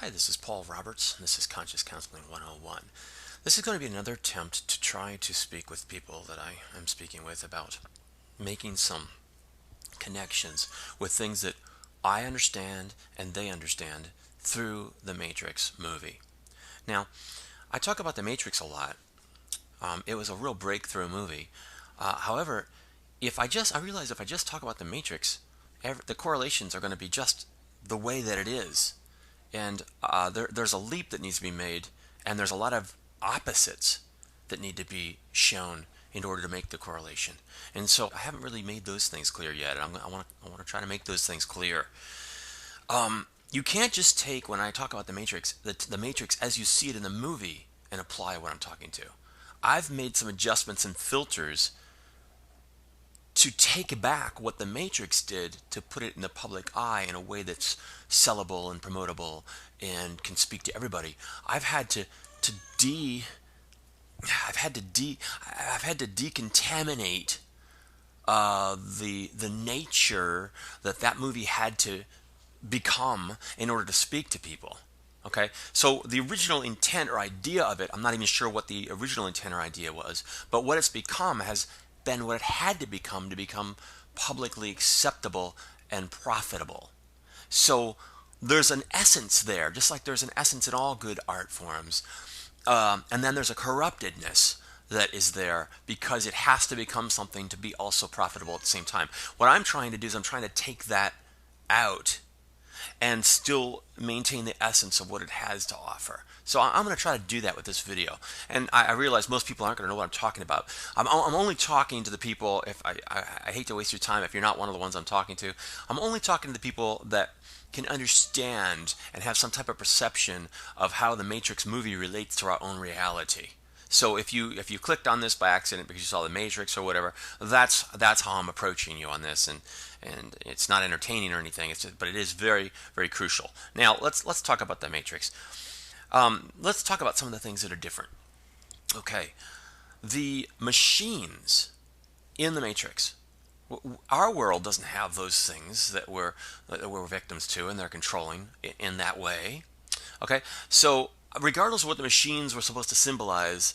Hi, this is Paul Roberts, and this is Conscious Counseling 101. This is going to be another attempt to try to speak with people that I am speaking with about making some connections with things that I understand and they understand through the Matrix movie. Now, I talk about the Matrix a lot. It was a real breakthrough movie. However, I realize if I just talk about the Matrix, the correlations are going to be just the way that it is. And there's a leap that needs to be made, and there's a lot of opposites that need to be shown in order to make the correlation. And so I haven't really made those things clear yet. I want to try to make those things clear. You can't just take, when I talk about the Matrix, the Matrix as you see it in the movie and apply what I'm talking to. I've made some adjustments and filters to take back what the Matrix did to put it in the public eye in a way that's sellable and promotable and can speak to everybody. I've had to decontaminate the nature that movie had to become in order to speak to people. Okay, so the original intent or idea of it, I'm not even sure what the original intent or idea was, but what it's become has been what it had to become publicly acceptable and profitable. So there's an essence there, just like there's an essence in all good art forms. And then there's a corruptedness that is there because it has to become something to be also profitable at the same time. What I'm trying to do is I'm trying to take that out and still maintain the essence of what it has to offer. So I'm going to try to do that with this video. And I realize most people aren't going to know what I'm talking about. I'm only talking to the people, if I hate to waste your time if you're not one of the ones I'm talking to. I'm only talking to the people that can understand and have some type of perception of how the Matrix movie relates to our own reality. So if you clicked on this by accident because you saw the Matrix or whatever, that's how I'm approaching you on this, and it's not entertaining or anything. But it is very, very crucial. Now let's talk about the Matrix. Let's talk about some of the things that are different. Okay, the machines in the Matrix. Our world doesn't have those things that we're victims to, and they're controlling in that way. Okay, so regardless of what the machines were supposed to symbolize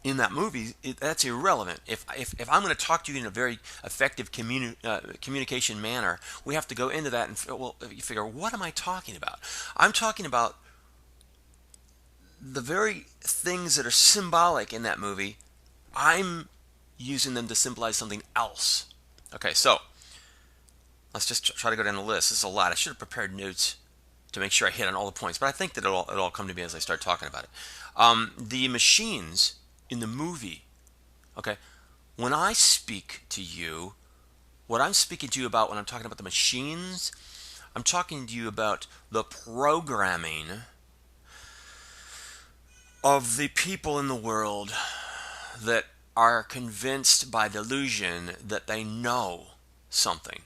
in that movie, that's irrelevant. If I'm going to talk to you in a very effective communication manner, we have to go into that and you figure, what am I talking about? I'm talking about the very things that are symbolic in that movie. I'm using them to symbolize something else. Okay, so let's just try to go down the list. This is a lot. I should have prepared notes to make sure I hit on all the points, but I think that it'll all come to me as I start talking about it. The machines in the movie, okay, when I speak to you, what I'm speaking to you about when I'm talking about the machines, I'm talking to you about the programming of the people in the world that are convinced by delusion that they know something.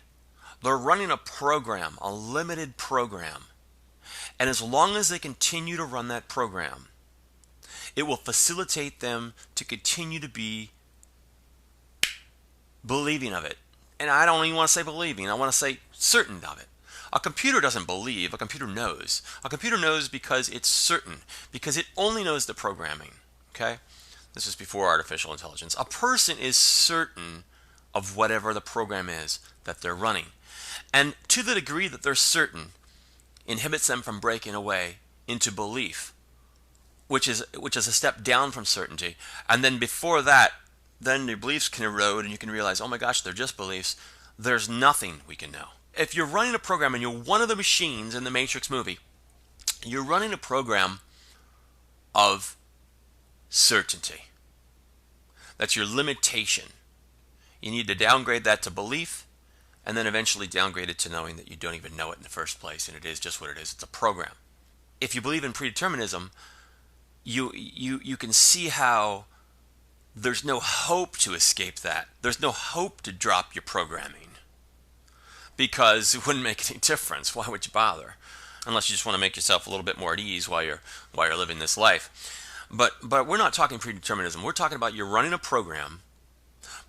They're running a program, a limited program. And as long as they continue to run that program, it will facilitate them to continue to be believing of it. And I don't even want to say believing, I want to say certain of it. A computer doesn't believe, a computer knows. A computer knows because it's certain, because it only knows the programming. Okay? This is before artificial intelligence. A person is certain of whatever the program is that they're running. And to the degree that they're certain, inhibits them from breaking away into belief, which is a step down from certainty. And then before that, then your beliefs can erode and you can realize, oh my gosh, they're just beliefs. There's nothing we can know. If you're running a program and you're one of the machines in the Matrix movie, you're running a program of certainty. That's your limitation. You need to downgrade that to belief, and then eventually downgrade it to knowing that you don't even know it in the first place, and it is just what it is. It's a program. If you believe in predeterminism, you can see how there's no hope to escape that. There's no hope to drop your programming because it wouldn't make any difference. Why would you bother? Unless you just want to make yourself a little bit more at ease while you're living this life. But we're not talking predeterminism. We're talking about you're running a program,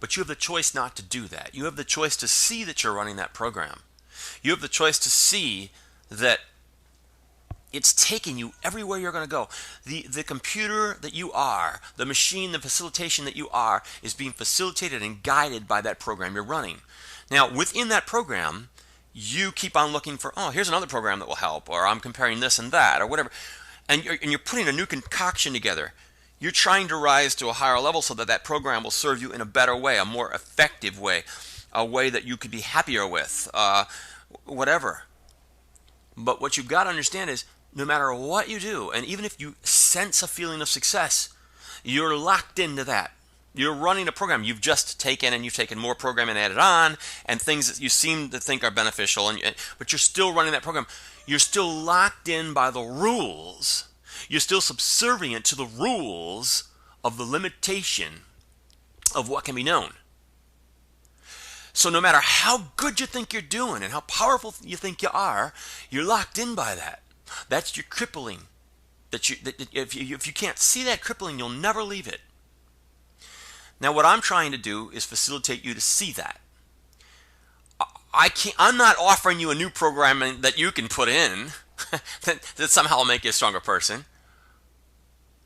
but you have the choice not to do that. You have the choice to see that you're running that program. You have the choice to see that it's taking you everywhere you're going to go. The computer that you are, the machine, the facilitation that you are, is being facilitated and guided by that program you're running. Now, within that program, you keep on looking for, oh, here's another program that will help, or I'm comparing this and that, or whatever. And you're putting a new concoction together. You're trying to rise to a higher level so that that program will serve you in a better way, a more effective way, a way that you could be happier with, whatever. But what you've got to understand is, no matter what you do, and even if you sense a feeling of success, you're locked into that. You're running a program you've just taken, and you've taken more program and added on, and things that you seem to think are beneficial, but you're still running that program. You're still locked in by the rules. You're still subservient to the rules of the limitation of what can be known. So no matter how good you think you're doing and how powerful you think you are, you're locked in by that. That's your crippling. If you can't see that crippling, you'll never leave it. Now what I'm trying to do is facilitate you to see that. I'm not offering you a new program that you can put in that somehow will make you a stronger person.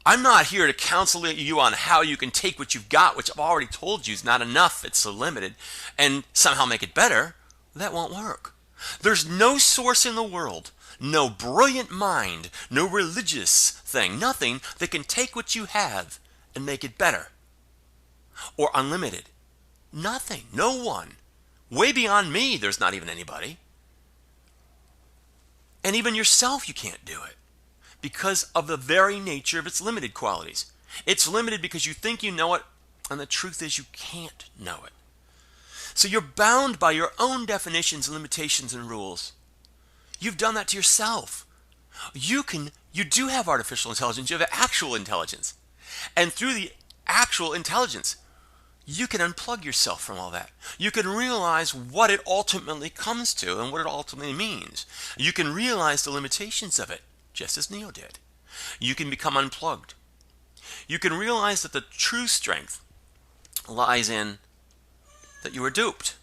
I'm not here to counsel you on how you can take what you've got, which I've already told you is not enough, it's so limited, and somehow make it better. That won't work. There's no source in the world, no brilliant mind, no religious thing, nothing that can take what you have and make it better or unlimited. Nothing. No one. Way beyond me, there's not even anybody. And even yourself, you can't do it because of the very nature of its limited qualities. It's limited because you think you know it, and the truth is you can't know it. So you're bound by your own definitions, limitations, and rules. You've done that to yourself. You do have artificial intelligence. You have actual intelligence. And through the actual intelligence, you can unplug yourself from all that. You can realize what it ultimately comes to and what it ultimately means. You can realize the limitations of it, just as Neo did. You can become unplugged. You can realize that the true strength lies in that you were duped.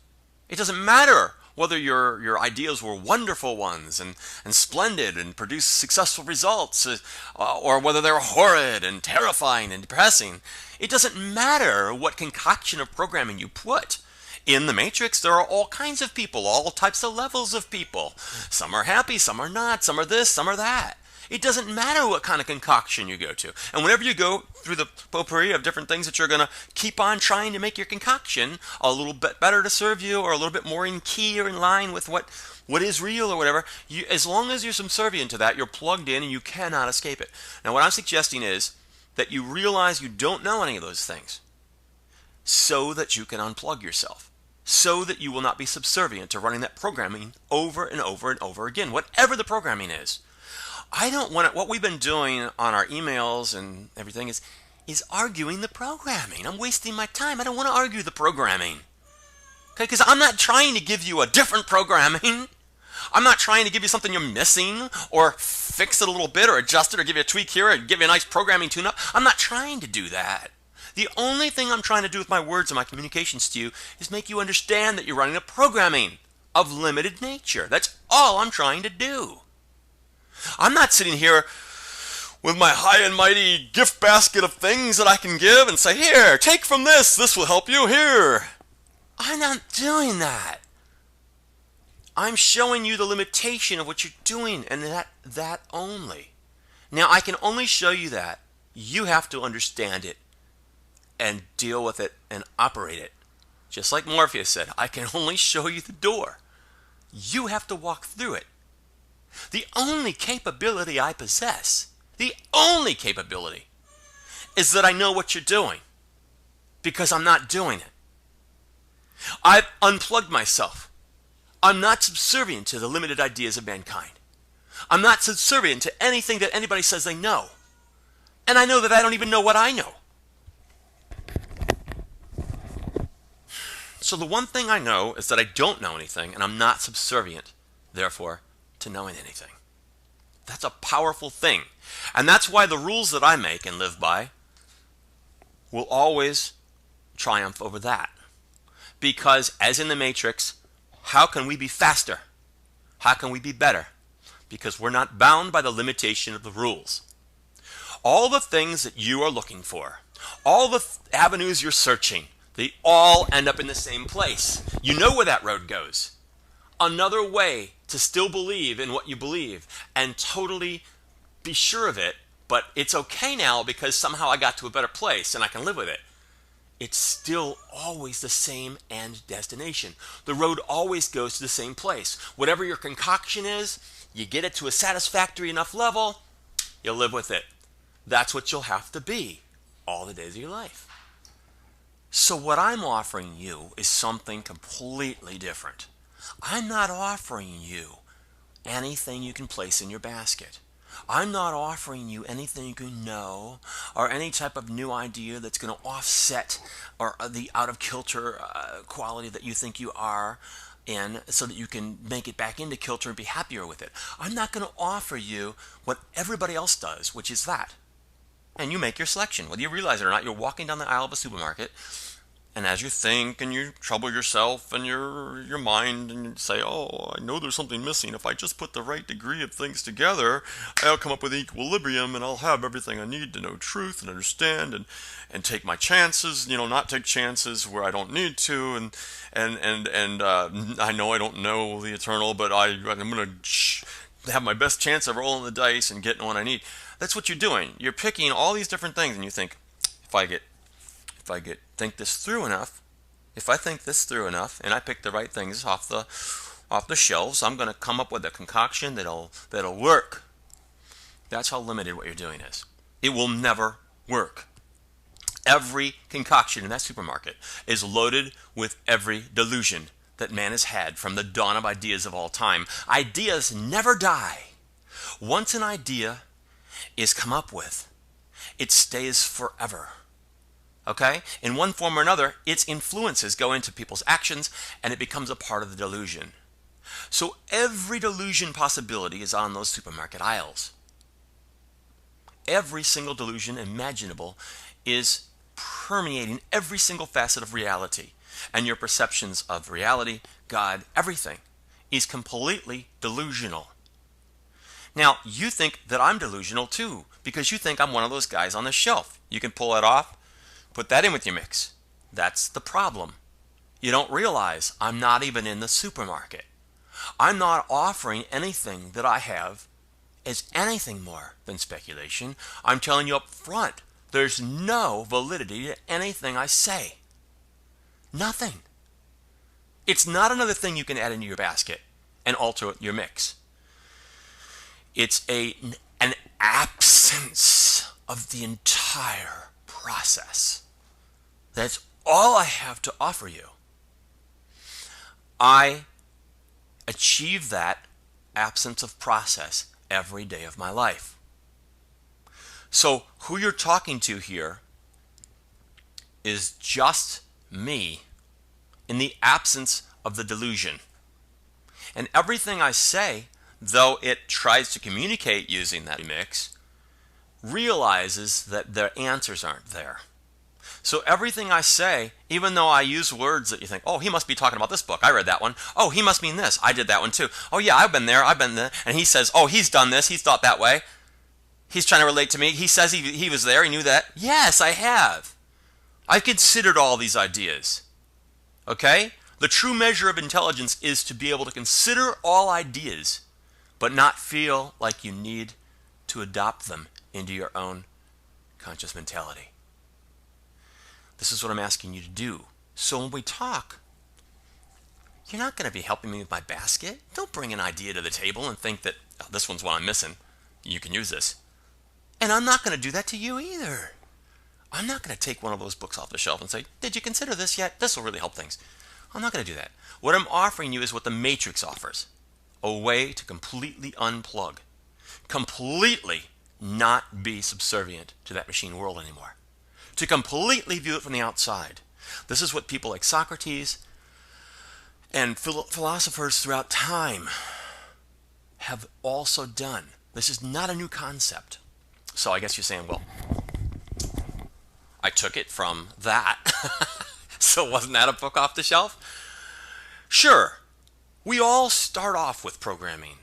It doesn't matter whether your ideas were wonderful ones and splendid and produced successful results, or whether they're horrid and terrifying and depressing. It doesn't matter what concoction of programming you put. In the Matrix, there are all kinds of people, all types of levels of people. Some are happy, some are not, some are this, some are that. It doesn't matter what kind of concoction you go to. And whenever you go through the potpourri of different things that you're going to keep on trying to make your concoction a little bit better to serve you, or a little bit more in key or in line with what is real or whatever, as long as you're subservient to that, you're plugged in and you cannot escape it. Now what I'm suggesting is that you realize you don't know any of those things so that you can unplug yourself, so that you will not be subservient to running that programming over and over and over again, whatever the programming is. I don't want it. What we've been doing on our emails and everything is arguing the programming. I'm wasting my time. I don't want to argue the programming. Okay, because I'm not trying to give you a different programming. I'm not trying to give you something you're missing, or fix it a little bit, or adjust it, or give you a tweak here, or give you a nice programming tune-up. I'm not trying to do that. The only thing I'm trying to do with my words and my communications to you is make you understand that you're running a programming of limited nature. That's all I'm trying to do. I'm not sitting here with my high and mighty gift basket of things that I can give and say, here, take from this will help you here. I'm not doing that. I'm showing you the limitation of what you're doing, and that only. Now, I can only show you that. You have to understand it and deal with it and operate it. Just like Morpheus said, I can only show you the door. You have to walk through it. The only capability I possess, the only capability, is that I know what you're doing, because I'm not doing it. I've unplugged myself. I'm not subservient to the limited ideas of mankind. I'm not subservient to anything that anybody says they know. And I know that I don't even know what I know. So the one thing I know is that I don't know anything, and I'm not subservient, therefore, to knowing anything. That's a powerful thing. And that's why the rules that I make and live by will always triumph over that. Because, as in the Matrix, how can we be faster? How can we be better? because we're not bound by the limitation of the rules. All the things that you are looking for, all the avenues you're searching, they all end up in the same place. You know where that road goes. Another way to still believe in what you believe and totally be sure of it, but it's okay now because somehow I got to a better place and I can live with it. It's still always the same end destination. The road always goes to the same place. Whatever your concoction is, you get it to a satisfactory enough level, you'll live with it. That's what you'll have to be all the days of your life. So what I'm offering you is something completely different. I'm not offering you anything you can place in your basket. I'm not offering you anything you can know or any type of new idea that's going to offset or the out of kilter quality that you think you are in so that you can make it back into kilter and be happier with it. I'm not going to offer you what everybody else does, which is that. And you make your selection. Whether you realize it or not, you're walking down the aisle of a supermarket, and as you think and you trouble yourself and your mind and you say, oh, I know there's something missing. If I just put the right degree of things together, I'll come up with equilibrium and I'll have everything I need to know truth and understand and take my chances, not take chances where I don't need to. And I know I don't know the eternal, but I'm going to have my best chance of rolling the dice and getting what I need. That's what you're doing. You're picking all these different things and you think, if I think this through enough, and I pick the right things off the shelves, I'm going to come up with a concoction that'll work. That's how limited what you're doing is. It will never work. Every concoction in that supermarket is loaded with every delusion that man has had from the dawn of ideas of all time. Ideas never die. Once an idea is come up with, it stays forever. Okay? In one form or another, its influences go into people's actions and it becomes a part of the delusion. So every delusion possibility is on those supermarket aisles. Every single delusion imaginable is permeating every single facet of reality. And your perceptions of reality, God, everything is completely delusional. Now, you think that I'm delusional too, because you think I'm one of those guys on the shelf. You can pull it off. Put that in with your mix. That's the problem. You don't realize I'm not even in the supermarket. I'm not offering anything that I have as anything more than speculation. I'm telling you up front, there's no validity to anything I say. Nothing. It's not another thing you can add into your basket and alter your mix. It's an absence of the entire process. That's all I have to offer you. I achieve that absence of process every day of my life. So who you're talking to here is just me in the absence of the delusion. And everything I say, though it tries to communicate using that mix, realizes that the answers aren't there. So everything I say, even though I use words that you think, oh, he must be talking about this book. I read that one. Oh, he must mean this. I did that one too. Oh, yeah, I've been there. And he says, oh, he's done this. He's thought that way. He's trying to relate to me. He says he was there. He knew that. Yes, I have. I've considered all these ideas. Okay? The true measure of intelligence is to be able to consider all ideas, but not feel like you need to adopt them into your own conscious mentality. This is what I'm asking you to do. So when we talk, you're not going to be helping me with my basket. Don't bring an idea to the table and think that, oh, this one's what I'm missing. You can use this. And I'm not going to do that to you either. I'm not going to take one of those books off the shelf and say, did you consider this yet? This will really help things. I'm not going to do that. What I'm offering you is what the Matrix offers. A way to completely unplug. Completely not be subservient to that machine world anymore. To completely view it from the outside. This is what people like Socrates and philosophers throughout time have also done. This is not a new concept. So I guess you're saying, well, I took it from that. So wasn't that a book off the shelf? Sure. We all start off with programming.